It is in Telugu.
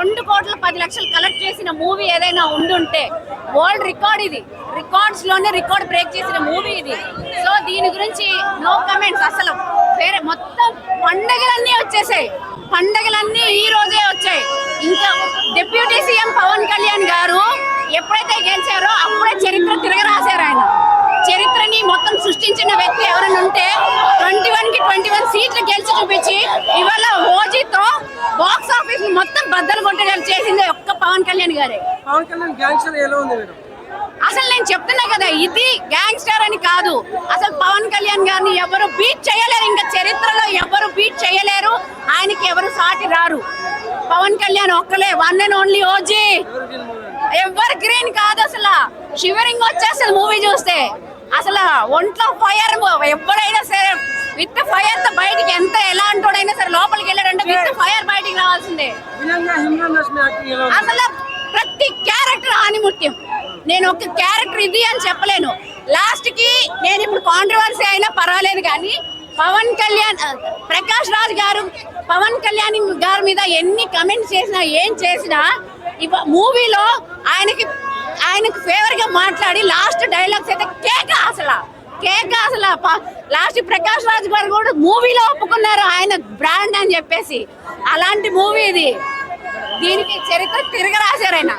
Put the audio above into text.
2,10,00,000 కలెక్ట్ చేసిన మూవీ ఏదైనా ఉండుంటే వరల్డ్ రికార్డ్ ఇది. రికార్డ్స్ లోనే రికార్డ్ బ్రేక్ చేసిన మూవీ ఇది. సో దీని గురించి నో కమెంట్స్. అసలు వేరే మొత్తం పండగలన్నీ వచ్చేసాయి. పండగలన్నీ ఈ రోజే వచ్చాయి. ఇంకా డిప్యూటీ సీఎం పవన్ కళ్యాణ్ గారు ఎప్పుడైతే గెలిచారో అప్పుడే చరిత్ర తిరగరాశారు. ఆయన చరిత్రని మొత్తం సృష్టించిన వ్యక్తి ఎవరైనా ఉంటే 21 సీట్లు గెలిచి చూపించి ఇవాళ ఓజీతో బాక్స్ ఆఫీస్ మొత్తం బద్దలు కొట్టేటట్టు చేసింది ఒక్క పవన్ కళ్యాణ్ గారే. పవన్ కళ్యాణ్ గ్యాంగ్స్టర్ ఎలా ఉంది మేడం? అసలు నేను చెప్తున్నా కదా, ఇది గ్యాంగ్స్టర్ అని కాదు. అసలు పవన్ కళ్యాణ్ గారిని ఎవరు బీట్ చేయలేరు. ఇంకా చరిత్రలో ఎవరు బీట్ చేయలేరు. ఆయనకి ఎవరు సాటి రారు. పవన్ కళ్యాణ్ ఒక్కలే, వన్ అండ్ ఓన్లీ ఓజీ. ఎవరు గ్రీన్ కాదు. అసలు షివరింగ్ వచ్చేస్తుంది మూవీ చూస్తే. అసలు ఒంట్లో ఫైర్. ఎవరైనా సరే విత్ ఫైర్ తో బయటికి ఎంత ఎలాంటోడైనా సరే లోపలికి వెళ్ళాడంటే విత్ ఫైర్ బయటికి రావాల్సిందే. అసలు ప్రతి క్యారెక్టర్ ఆనిముత్యం. నేను ఒక క్యారెక్టర్ ఇది అని చెప్పలేను. లాస్ట్ కి నేను ఇప్పుడు కాంట్రవర్సీ అయినా పర్వాలేదు కానీ పవన్ కళ్యాణ్, ప్రకాష్ రాజ్ గారు పవన్ కళ్యాణ్ గారి మీద ఎన్ని కమెంట్స్ చేసినా ఏం చేసినా మూవీలో ఆయనకి ఫేవర్ గా మాట్లాడి లాస్ట్ డైలాగ్స్ అయితే కేక. అసలు లాస్ట్ ప్రకాష్ రాజ్ గారు కూడా మూవీలో ఒప్పుకున్నారు ఆయన బ్రాండ్ అని చెప్పేసి. అలాంటి మూవీ ఇది. దీనికి చరిత్ర తిరగరాశారు ఆయన.